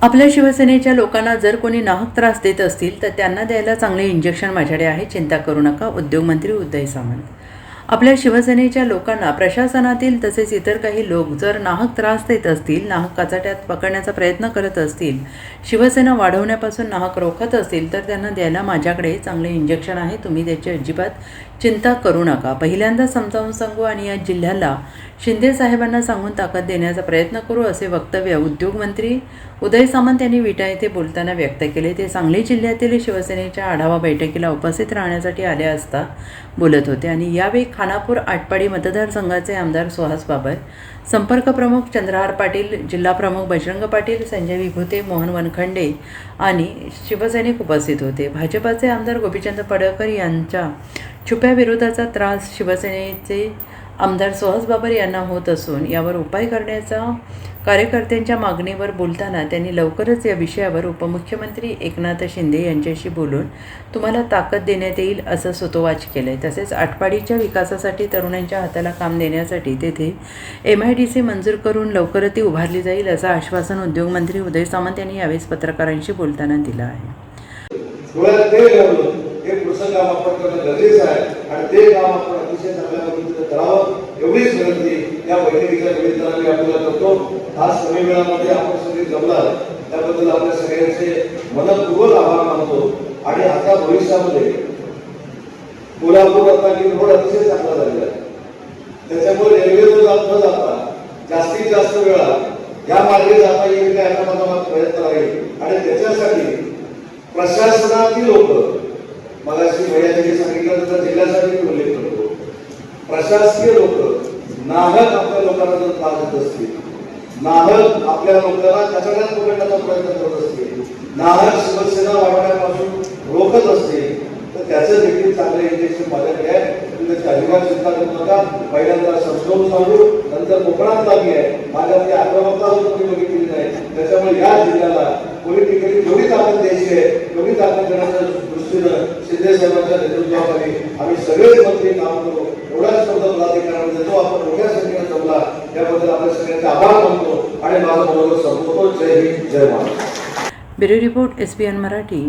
आपल्या शिवसेनेच्या लोकांना जर कोणी नाहक त्रास देत असतील तर त्यांना द्यायला चांगले इंजेक्शन माझ्याकडे आहे, चिंता करू नका. उद्योगमंत्री उदय सामंत. आपल्या शिवसेनेच्या लोकांना प्रशासनातील तसेच इतर काही लोक जर नाहक त्रास देत असतील, नाहक काचाट्यात पकडण्याचा प्रयत्न करत असतील, शिवसेना वाढवण्यापासून नाहक रोखत असतील तर त्यांना द्यायला माझ्याकडे चांगले इंजेक्शन आहे. तुम्ही त्याची अजिबात चिंता करू नका. पहिल्यांदा समजावून सांगू आणि या जिल्ह्याला शिंदे साहेबांना सांगून ताकद देण्याचा प्रयत्न करू, असे वक्तव्य उद्योगमंत्री उदय सामंत यांनी विटा येथे बोलताना व्यक्त केले. ते सांगली जिल्ह्यातील शिवसेनेच्या आढावा बैठकीला उपस्थित राहण्यासाठी आले असता बोलत होते आणि यावेळी खानापूर आटपाडी मतदारसंघाचे आमदार सुहास बाबर, संपर्क प्रमुख चंद्रहार पाटील, जिल्हा प्रमुख बजरंग पाटील, संजय विभूते, मोहन वनखंडे आणि शिवसैनिक उपस्थित होते. भाजपाचे आमदार गोपीचंद पडळकर यांच्या छुप्या विरोधाचा त्रास शिवसेनेचे आमदार सुहास बाबर यांना होत असून यावर उपाय करण्याचा कार्यकर्त्यांच्या मागणीवर बोलताना त्यांनी लवकरच या विषयावर उपमुख्यमंत्री एकनाथ शिंदे यांच्याशी बोलून तुम्हाला ताकद देण्यात येईल असं सुतोवाच केलं आहे. तसेच आटपाडीच्या विकासासाठी तरुणांच्या हाताला काम देण्यासाठी तेथे MIDC मंजूर करून लवकरच ती उभारली जाईल असं आश्वासन उद्योगमंत्री उदय सामंत यांनी यावेळी पत्रकारांशी बोलताना दिलं आहे. हे पुढचं काम आपण करणं गरजेचं आहे आणि ते काम आपण अतिशय चांगल्या पद्धतीने करावं एवढीच विनंती या बैठकीच्या निमित्ताने आपल्याला करतो. आज कमी वेळामध्ये आपण सगळे जमलात त्याबद्दल आपल्या सगळ्यांचे मनपूर्वक आभार मानतो. आणि आता भविष्यामध्ये कोल्हापूर रत्नागिरी रोड अतिशय चांगला झालेला आहे. त्याच्यामुळे रेल्वेनं न जाता जास्तीत जास्त वेळा या मार्गे जाता येईल का याचा माझा प्रयत्न राहील आणि त्याच्यासाठी प्रशासनातील लोक मगाशी भैयाजी सांगितलं तर जिल्ह्यासाठी उल्लेख करतो. प्रशासकीय लोक नाहक आपल्या लोकांना जर त्रास देत असतील, नाहक आपल्या लोकांना कचऱ्यात पकडण्याचा प्रयत्न करत असतील, नाहक शिवसेना वाढवण्यापासून रोखत असतील तर त्याचं देखील चांगले इंजेक्शन माझ्याकडे आहे. तुम्ही त्याची अजिबात चिंता करू नका. पहिल्यांदा समजावून सांगू, नंतर कोकणात लागली आहे. माझ्याकडे आक्रमकता तुम्ही बघितली नाही. त्याच्यामुळे या जिल्ह्याला पॉलिटिकली जेवढी ताकद द्यायची आहे तेवढी ताकद देण्याच्या दृष्टीनं शिंदे साहेबांच्या नेतृत्वाखाली आम्ही सगळेच मंत्री काम करू. एवढाच शब्द पदाधिकाऱ्यांना देतो. आपण मोठ्या संख्येने जमला याबद्दल आपल्या सगळ्यांचे आभार मानतो आणि माझं मनोगत संपवतो. जय हिंद, जय Maharashtra. Bureau report SBN Marathi.